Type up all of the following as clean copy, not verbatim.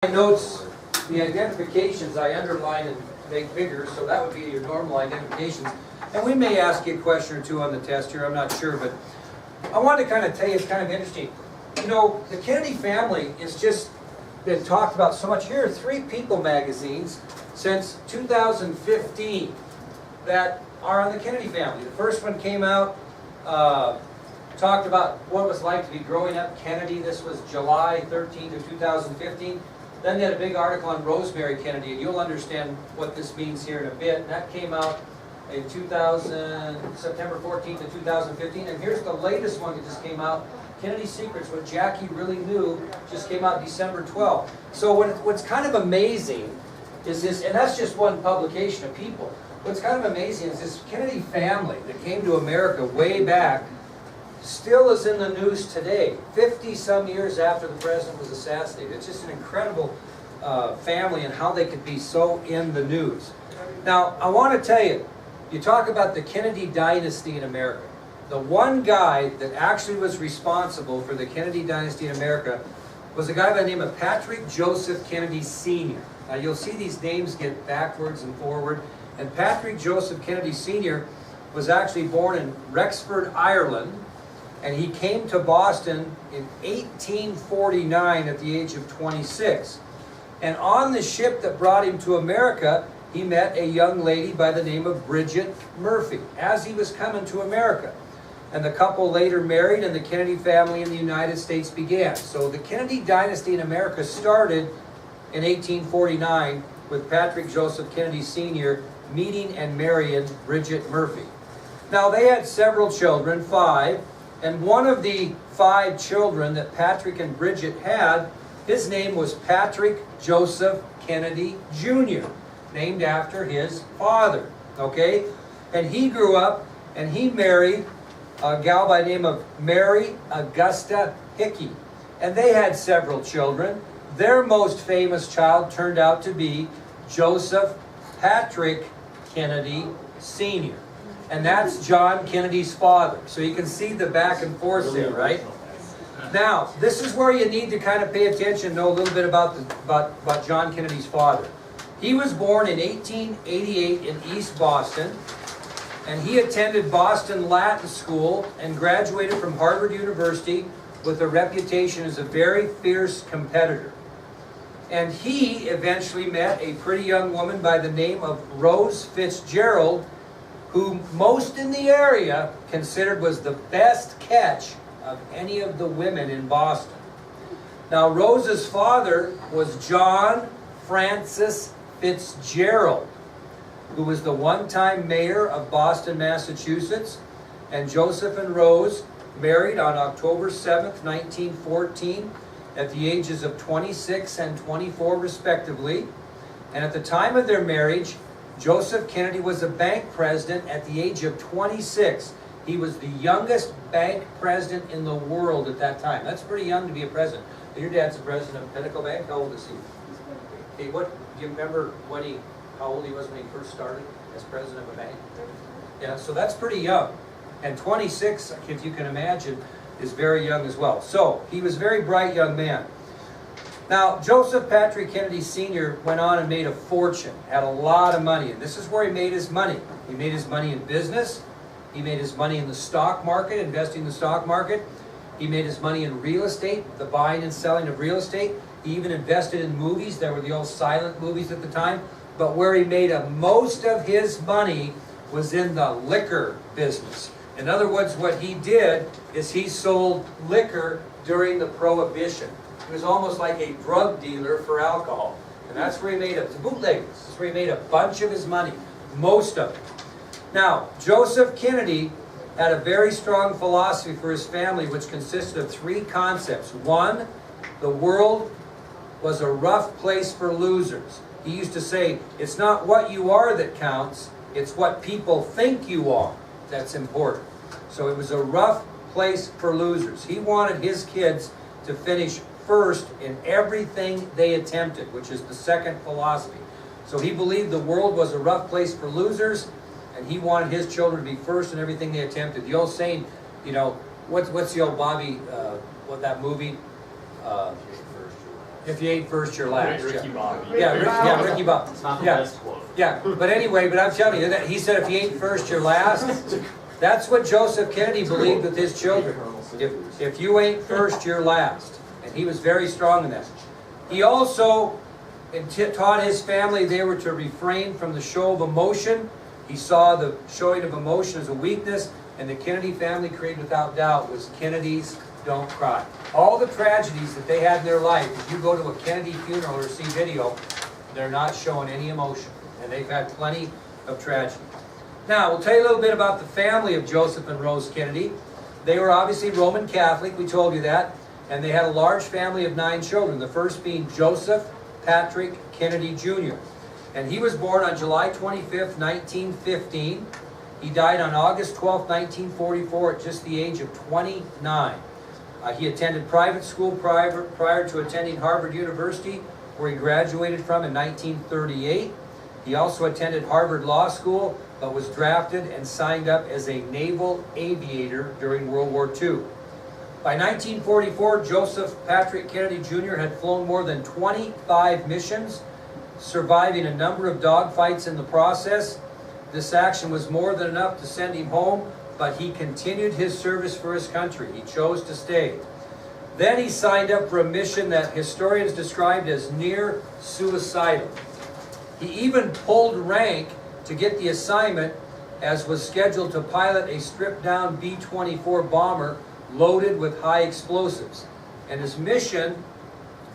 My notes, the identifications I underline and make bigger, so that would be your normal identifications. And we may ask you a question or two on the test here, I'm not sure, but I want to kind of tell you, it's kind of interesting. You know, the Kennedy family has just been talked about so much. Here are 3 People magazines since 2015 that are on the Kennedy family. The first one came out, talked about what it was like to be growing up Kennedy. This was July 13th of 2015. Then they had a big article on Rosemary Kennedy, and you'll understand what this means here in a bit. And that came out in September 14th of 2015. And here's the latest one that just came out, Kennedy Secrets, What Jackie Really Knew, just came out December 12th. So what's kind of amazing is this, and that's just one publication of People. What's kind of amazing is this Kennedy family that came to America way back still is in the news today, 50-some years after the president was assassinated. It's just an incredible family and how they could be so in the news. Now, I want to tell you, you talk about the Kennedy dynasty in America. The one guy that actually was responsible for the Kennedy dynasty in America was a guy by the name of Patrick Joseph Kennedy Sr. Now, you'll see these names get backwards and forward. And Patrick Joseph Kennedy Sr. was actually born in Rexford, Ireland. And he came to Boston in 1849 at the age of 26. And on the ship that brought him to America, he met a young lady by the name of Bridget Murphy as he was coming to America. And the couple later married, and the Kennedy family in the United States began. So the Kennedy dynasty in America started in 1849 with Patrick Joseph Kennedy Sr. meeting and marrying Bridget Murphy. Now they had several children, 5. And one of the 5 children that Patrick and Bridget had, his name was Patrick Joseph Kennedy Jr., named after his father, okay? And he grew up and he married a gal by the name of Mary Augusta Hickey. And they had several children. Their most famous child turned out to be Joseph Patrick Kennedy Sr., and that's John Kennedy's father. So you can see the back and forth there, right? Now, this is where you need to kind of pay attention, know a little bit about John Kennedy's father. He was born in 1888 in East Boston, and he attended Boston Latin School and graduated from Harvard University with a reputation as a very fierce competitor. And he eventually met a pretty young woman by the name of Rose Fitzgerald, who most in the area considered was the best catch of any of the women in Boston. Now, Rose's father was John Francis Fitzgerald, who was the one-time mayor of Boston, Massachusetts, and Joseph and Rose married on October 7th, 1914, at the ages of 26 and 24 respectively. And at the time of their marriage, Joseph Kennedy was a bank president at the age of 26. He was the youngest bank president in the world at that time. That's pretty young to be a president. Your dad's the president of Pinnacle Bank. How old is he? Hey, do you remember how old he was when he first started as president of a bank? Yeah, so that's pretty young. And 26, if you can imagine, is very young as well. So he was a very bright young man. Now, Joseph Patrick Kennedy Sr. went on and made a fortune, had a lot of money, and this is where he made his money. He made his money in business. He made his money in the stock market, investing in the stock market. He made his money in real estate, the buying and selling of real estate. He even invested in movies. There were the old silent movies at the time. But where he made most of his money was in the liquor business. In other words, what he did is he sold liquor during the Prohibition. He was almost like a drug dealer for alcohol. And that's where he made bootleggers. That's where he made a bunch of his money, most of it. Now, Joseph Kennedy had a very strong philosophy for his family, which consisted of 3 concepts. 1, the world was a rough place for losers. He used to say, it's not what you are that counts, it's what people think you are that's important. So it was a rough place for losers. He wanted his kids to finish first in everything they attempted, which is the second philosophy. So he believed the world was a rough place for losers, and he wanted his children to be first in everything they attempted. The old saying, you know, what's the old Bobby, that movie? If you ain't first, you're last. Ricky Bobby. Ricky Bobby. It's not the Yeah. best quote. Yeah, but anyway, but I'm telling you, that he said if you ain't first, you're last. That's what Joseph Kennedy believed with his children. If you ain't first, you're last. And he was very strong in that. He also taught his family they were to refrain from the show of emotion. He saw the showing of emotion as a weakness, and the Kennedy family creed without doubt was Kennedys don't cry. All the tragedies that they had in their life, if you go to a Kennedy funeral or see video, they're not showing any emotion. And they've had plenty of tragedy. Now, we'll tell you a little bit about the family of Joseph and Rose Kennedy. They were obviously Roman Catholic, we told you that, and they had a large family of 9 children, the first being Joseph Patrick Kennedy Jr. And he was born on July 25th, 1915. He died on August 12th, 1944 at just the age of 29. He attended private school prior to attending Harvard University, where he graduated from in 1938. He also attended Harvard Law School, but was drafted and signed up as a naval aviator during World War II. By 1944, Joseph Patrick Kennedy Jr. had flown more than 25 missions, surviving a number of dogfights in the process. This action was more than enough to send him home, but he continued his service for his country. He chose to stay. Then he signed up for a mission that historians described as near suicidal. He even pulled rank to get the assignment, as was scheduled to pilot a stripped-down B-24 bomber loaded with high explosives. And his mission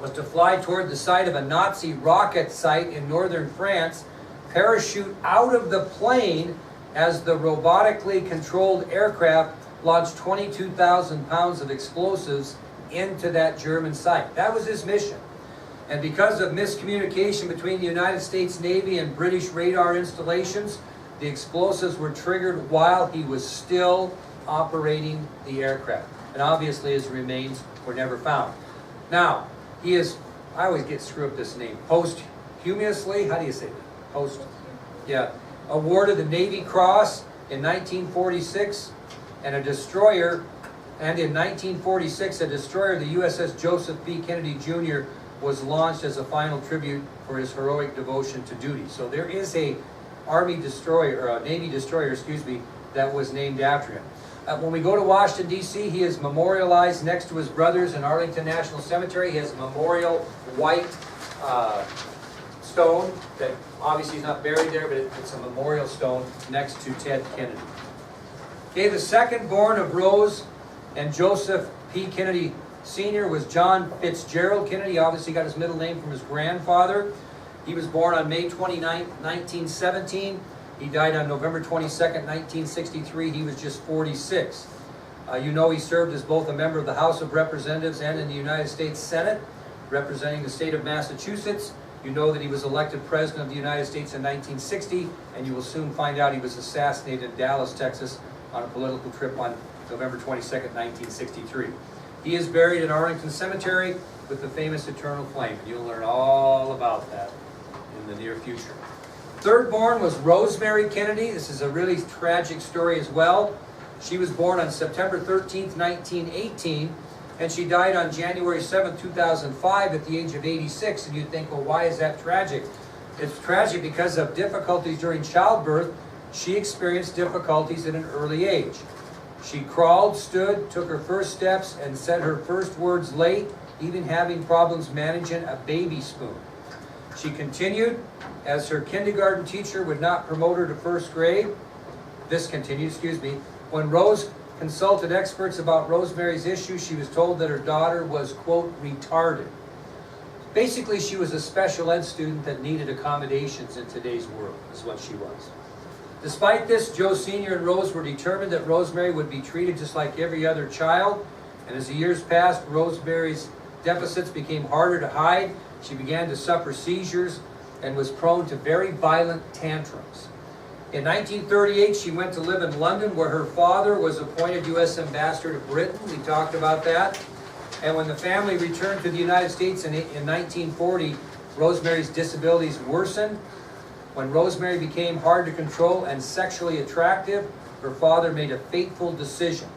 was to fly toward the site of a Nazi rocket site in northern France, parachute out of the plane as the robotically controlled aircraft launched 22,000 pounds of explosives into that German site. That was his mission. And because of miscommunication between the United States Navy and British radar installations, the explosives were triggered while he was still operating the aircraft. And obviously his remains were never found. Now, he is, I always get screwed up this name, posthumously, how do you say that? Awarded the Navy Cross in 1946, and a destroyer, and in 1946 a destroyer, the USS Joseph B. Kennedy Jr., was launched as a final tribute for his heroic devotion to duty. So there is a Army destroyer, or a Navy destroyer, that was named after him. When we go to Washington, D.C., he is memorialized next to his brothers in Arlington National Cemetery. He has a memorial white stone that obviously he's not buried there, but it's a memorial stone next to Ted Kennedy. Okay, the second born of Rose and Joseph P. Kennedy Sr. was John Fitzgerald Kennedy. Obviously got his middle name from his grandfather. He was born on May 29, 1917. He died on November 22nd, 1963. He was just 46. You know he served as both a member of the House of Representatives and in the United States Senate, representing the state of Massachusetts. You know that he was elected President of the United States in 1960, and you will soon find out he was assassinated in Dallas, Texas, on a political trip on November 22nd, 1963. He is buried in Arlington Cemetery with the famous Eternal Flame, and you'll learn all about that in the near future. Third born was Rosemary Kennedy. This is a really tragic story as well. She was born on September 13th, 1918, and she died on January 7th, 2005 at the age of 86. And you'd think, well, why is that tragic? It's tragic because of difficulties during childbirth. She experienced difficulties at an early age. She crawled, stood, took her first steps, and said her first words late, even having problems managing a baby spoon. She continued, as her kindergarten teacher would not promote her to first grade. This continued, When Rose consulted experts about Rosemary's issue, she was told that her daughter was, quote, retarded. Basically, she was a special ed student that needed accommodations in today's world, is what she was. Despite this, Joe Sr. and Rose were determined that Rosemary would be treated just like every other child. And as the years passed, Rosemary's deficits became harder to hide. She began to suffer seizures and was prone to very violent tantrums. In 1938, she went to live in London, where her father was appointed U.S. Ambassador to Britain. We talked about that. And when the family returned to the United States in 1940, Rosemary's disabilities worsened. When Rosemary became hard to control and sexually attractive, her father made a fateful decision.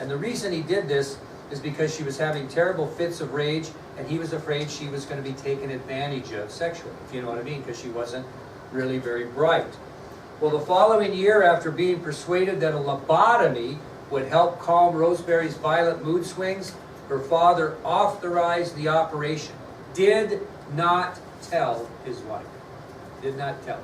And the reason he did this is because she was having terrible fits of rage and he was afraid she was going to be taken advantage of sexually, if you know what I mean, because she wasn't really very bright. Well, the following year, after being persuaded that a lobotomy would help calm Rosemary's violent mood swings, her father authorized the operation. Did not tell his wife. Did not tell.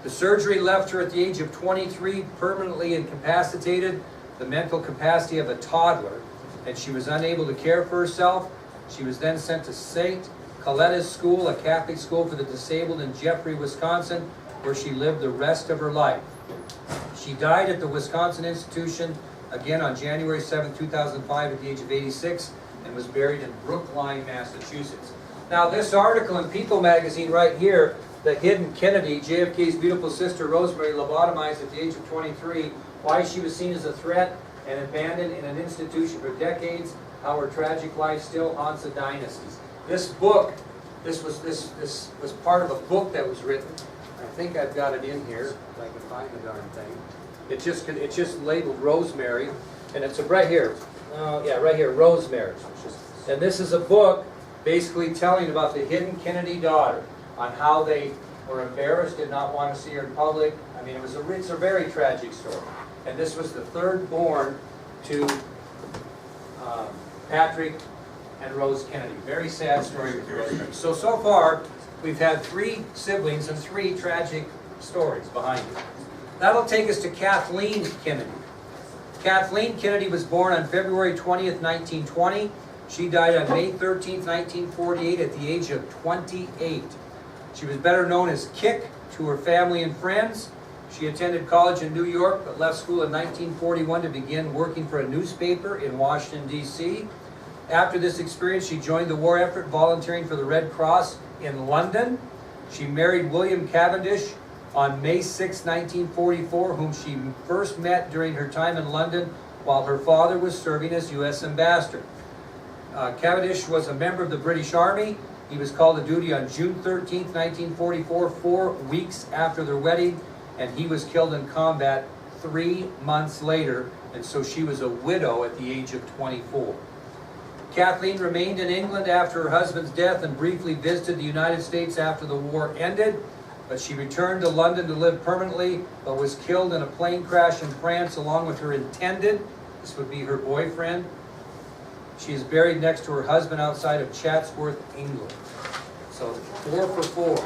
The surgery left her at the age of 23 permanently incapacitated, the mental capacity of a toddler, and she was unable to care for herself. She was then sent to St. Coletta's School, a Catholic school for the disabled in Jeffrey, Wisconsin, where she lived the rest of her life. She died at the Wisconsin institution again on January 7, 2005 at the age of 86 and was buried in Brookline, Massachusetts. Now this article in People magazine right here, The Hidden Kennedy, JFK's beautiful sister Rosemary lobotomized at the age of 23, why she was seen as a threat and abandoned in an institution for decades, how her tragic life still haunts the dynasties. This book, this was part of a book that was written. I think I've got it in here, if I can find the darn thing. It's just labeled Rosemary, and it's right here. Yeah, right here, Rosemary. And this is a book basically telling about the hidden Kennedy daughter, on how they were embarrassed, did not want to see her in public. I mean, it's a very tragic story. And this was the third born to Patrick and Rose Kennedy. Very sad story with Rosemary. So far, we've had 3 siblings and 3 tragic stories behind it. That'll take us to Kathleen Kennedy. Kathleen Kennedy was born on February 20th, 1920. She died on May 13th, 1948 at the age of 28. She was better known as Kick to her family and friends. She attended college in New York, but left school in 1941 to begin working for a newspaper in Washington, D.C. After this experience, she joined the war effort, volunteering for the Red Cross in London. She married William Cavendish on May 6, 1944, whom she first met during her time in London while her father was serving as U.S. ambassador. Cavendish was a member of the British Army. He was called to duty on June 13, 1944, 4 weeks after their wedding, and he was killed in combat 3 months later, and so she was a widow at the age of 24. Kathleen remained in England after her husband's death and briefly visited the United States after the war ended, but she returned to London to live permanently, but was killed in a plane crash in France along with her intended. This would be her boyfriend. She is buried next to her husband outside of Chatsworth, England. So 4 for 4.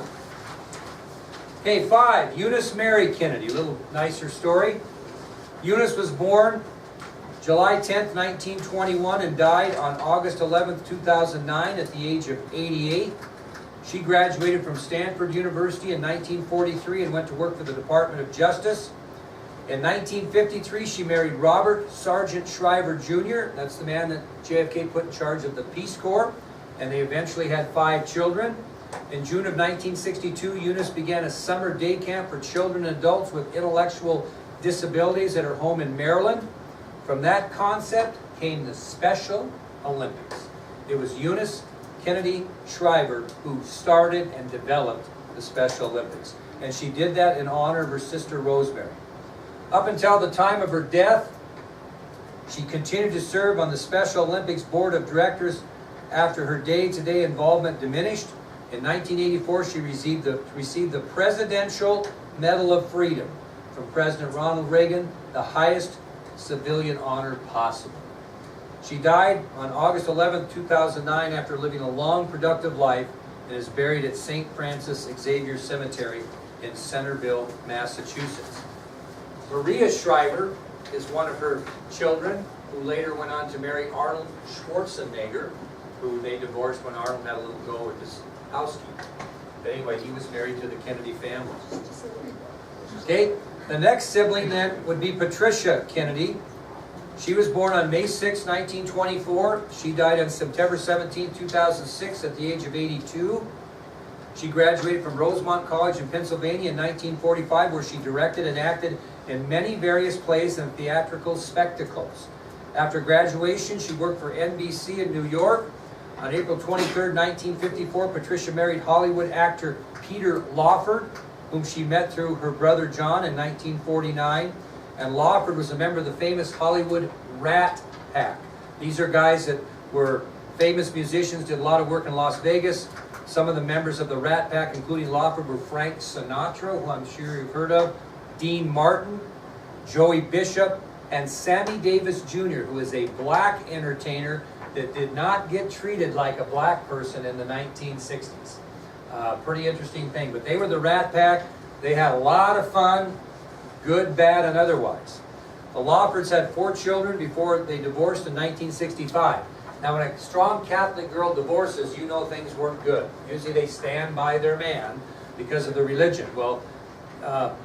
Okay, 5. Eunice Mary Kennedy. A little nicer story. Eunice was born July 10th, 1921 and died on August 11th, 2009 at the age of 88. She graduated from Stanford University in 1943 and went to work for the Department of Justice. In 1953, she married Robert Sargent Shriver Jr. That's the man that JFK put in charge of the Peace Corps, and they eventually had 5 children. In June of 1962, Eunice began a summer day camp for children and adults with intellectual disabilities at her home in Maryland. From that concept came the Special Olympics. It was Eunice Kennedy Shriver who started and developed the Special Olympics, and she did that in honor of her sister Rosemary. Up until the time of her death, she continued to serve on the Special Olympics Board of Directors after her day-to-day involvement diminished. In 1984, she received the Presidential Medal of Freedom from President Ronald Reagan, the highest civilian honor possible. She died on August 11, 2009 after living a long, productive life and is buried at St. Francis Xavier Cemetery in Centerville, Massachusetts. Maria Shriver is one of her children, who later went on to marry Arnold Schwarzenegger, who they divorced when Arnold had a little go with his housekeeper. But anyway, he was married to the Kennedy family. Okay, the next sibling then would be Patricia Kennedy. She was born on May 6, 1924. She died on September 17, 2006 at the age of 82. She graduated from Rosemont College in Pennsylvania in 1945, where she directed and acted in many various plays and theatrical spectacles. After graduation, she worked for NBC in New York. On April 23, 1954, Patricia married Hollywood actor Peter Lawford, whom she met through her brother John in 1949. And Lawford was a member of the famous Hollywood Rat Pack. These are guys that were Famous musicians did a lot of work in Las Vegas. Some of the members of the Rat Pack, including Lawford, were Frank Sinatra, who I'm sure you've heard of, Dean Martin, Joey Bishop, and Sammy Davis Jr., who is a black entertainer that did not get treated like a black person in the 1960s. Pretty interesting thing. But they were the Rat Pack. They had a lot of fun, good, bad, and otherwise. The Lawfords had 4 children before they divorced in 1965. Now, when a strong Catholic girl divorces, you know things weren't good. Usually they stand by their man because of the religion. Well,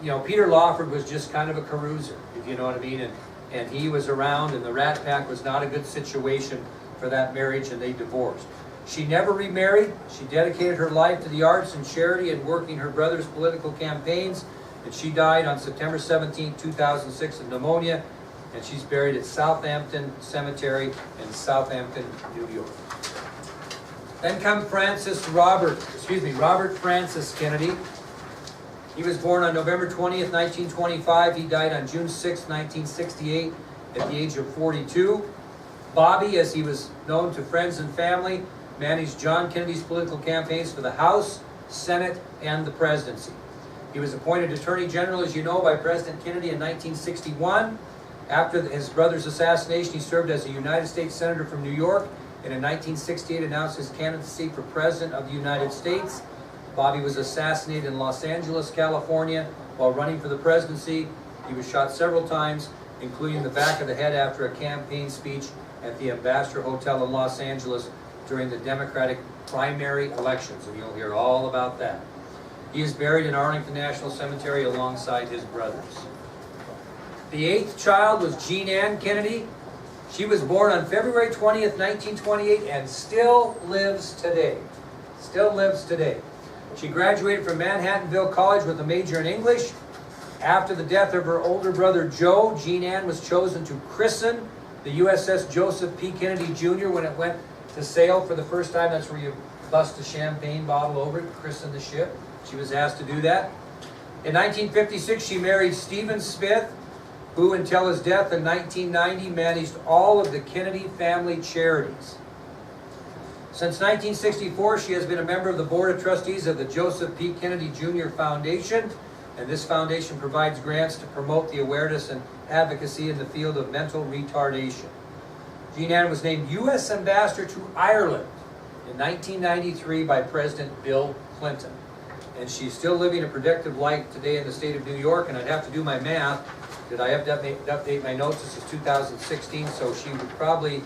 you know, Peter Lawford was just kind of a carouser, if you know what I mean, and he was around, and the Rat Pack was not a good situation for that marriage, and they divorced. She never remarried. She dedicated her life to the arts and charity and working her brother's political campaigns, and she died on September 17, 2006 of pneumonia, and she's buried at Southampton Cemetery in Southampton, New York. Then comes Robert Francis Kennedy. He was born on November 20th, 1925. He died on June 6, 1968 at the age of 42. Bobby, as he was known to friends and family, managed John Kennedy's political campaigns for the House, Senate, and the presidency. He was appointed Attorney General, as you know, by President Kennedy in 1961. After his brother's assassination, he served as a United States Senator from New York, and in 1968 announced his candidacy for President of the United States. Bobby was assassinated in Los Angeles, California, while running for the presidency. He was shot several times, including the back of the head after a campaign speech at the Ambassador Hotel in Los Angeles during the Democratic primary elections, and you'll hear all about that. He is buried in Arlington National Cemetery alongside his brothers. The 8th child was Jean Ann Kennedy. She was born on February 20th, 1928, and still lives today. Still lives today. She graduated from Manhattanville College with a major in English. After the death of her older brother Joe, Jean Ann was chosen to christen the USS Joseph P. Kennedy Jr. when it went to sail for the first time. That's where you bust a champagne bottle over it, christen the ship. She was asked to do that. In 1956, she married Stephen Smith, who until his death in 1990 managed all of the Kennedy family charities. Since 1964, she has been a member of the Board of Trustees of the Joseph P. Kennedy Jr. Foundation, and this foundation provides grants to promote the awareness and advocacy in the field of mental retardation. Jean Ann was named U.S. Ambassador to Ireland in 1993 by President Bill Clinton. And she's still living a productive life today in the state of New York, and I'd have to do my math. Did I have to update my notes? This is 2016, so she would probably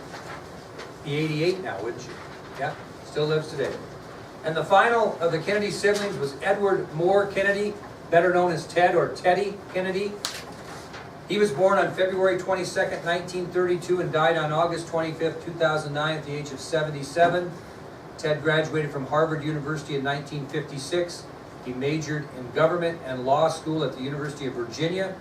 be 88 now, wouldn't she? Yeah, still lives today. And the final of the Kennedy siblings was Edward Moore Kennedy, better known as Ted or Teddy Kennedy. He was born on February 22nd, 1932 and died on August 25th, 2009 at the age of 77. Ted graduated from Harvard University in 1956. He majored in government and law school at the University of Virginia.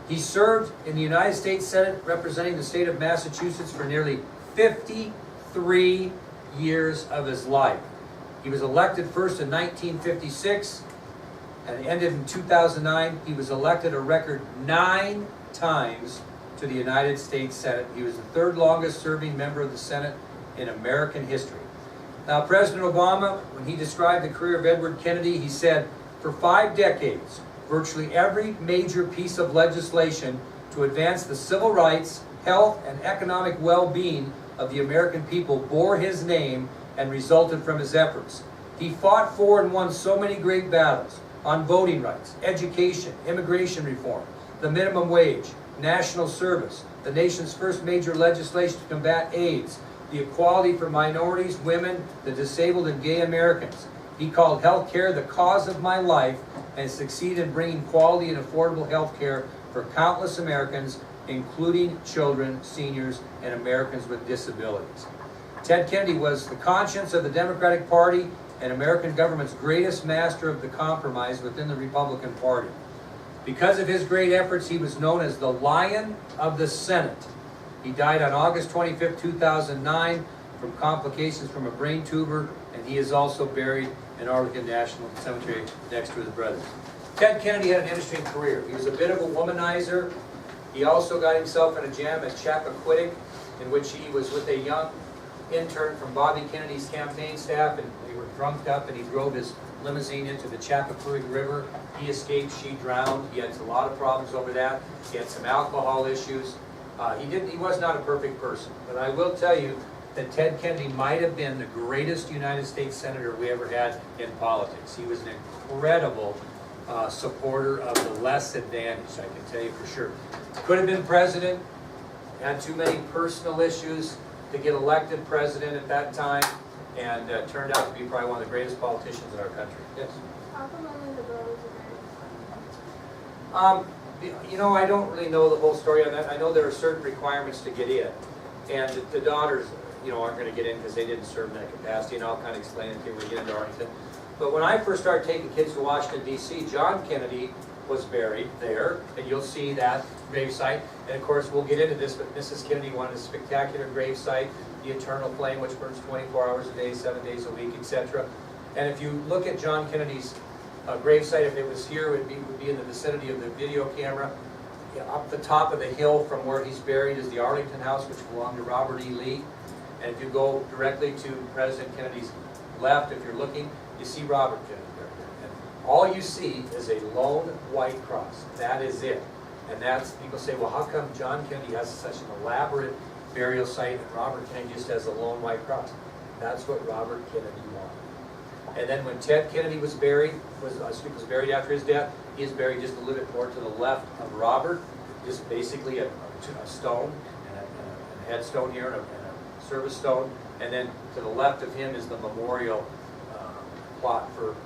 He served in the United States Senate representing the state of Massachusetts for nearly 53 years of his life. He was elected first in 1956 and ended in 2009. He was elected a record 9 times to the United States Senate. He was the 3rd longest serving member of the Senate in American history. Now, President Obama, when he described the career of Edward Kennedy, he said, for 5 decades, virtually every major piece of legislation to advance the civil rights, health, and economic well-being of the American people bore his name and resulted from his efforts. He fought for and won so many great battles on voting rights, education, immigration reform, the minimum wage, national service, the nation's first major legislation to combat AIDS, the equality for minorities, women, the disabled, and gay Americans. He called health care the cause of my life and succeeded in bringing quality and affordable health care for countless Americans, including children, seniors, and Americans with disabilities. Ted Kennedy was the conscience of the Democratic Party and American government's greatest master of the compromise within the Republican Party. Because of his great efforts, he was known as the Lion of the Senate. He died on August 25, 2009 from complications from a brain tumor, and he is also buried in Arlington National Cemetery next to his brothers. Ted Kennedy had an interesting career. He was a bit of a womanizer. He also got himself in a jam at Chappaquiddick, in which he was with a young intern from Bobby Kennedy's campaign staff, and they were drunked up, and he drove his limousine into the Chappaquiddick River. He escaped, she drowned. He had a lot of problems over that. He had some alcohol issues. He was not a perfect person, but I will tell you that Ted Kennedy might have been the greatest United States Senator we ever had in politics. He was an incredible supporter of the less advantaged, I can tell you for sure. Could have been president, had too many personal issues to get elected president at that time, and turned out to be probably one of the greatest politicians in our country. Yes? How come only the girls are You know, I don't really know the whole story on that. I know there are certain requirements to get in, and the daughters, you know, aren't going to get in because they didn't serve in that capacity, and I'll kind of explain it to you when we get into Arlington. But when I first started taking kids to Washington, D.C., John Kennedy was buried there, and you'll see that gravesite. And of course, we'll get into this, but Mrs. Kennedy wanted a spectacular gravesite, the eternal flame, which burns 24 hours a day, 7 days a week, etc. And if you look at John Kennedy's gravesite, if it was here, it would be in the vicinity of the video camera. Up the top of the hill from where he's buried is the Arlington House, which belonged to Robert E. Lee. And if you go directly to President Kennedy's left, if you're looking, you see Robert Kennedy right there. And all you see is a lone white cross. That is it. And that's, people say, well, how come John Kennedy has such an elaborate burial site and Robert Kennedy just has a lone white cross? That's what Robert Kennedy wanted. And then when Ted Kennedy was buried, was buried after his death, he is buried just a little bit more to the left of Robert, just basically a stone, and a headstone here, and a service stone. And then to the left of him is the memorial plot for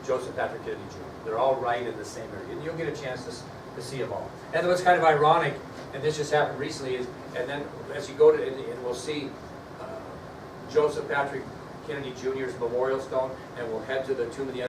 Joseph Patrick Kennedy Jr. They're all right in the same area. And you'll get a chance to see them all. And what's kind of ironic, and this just happened recently, is, and then as you go to, and we'll see Joseph Patrick Kennedy Jr.'s memorial stone, and we'll head to the Tomb of the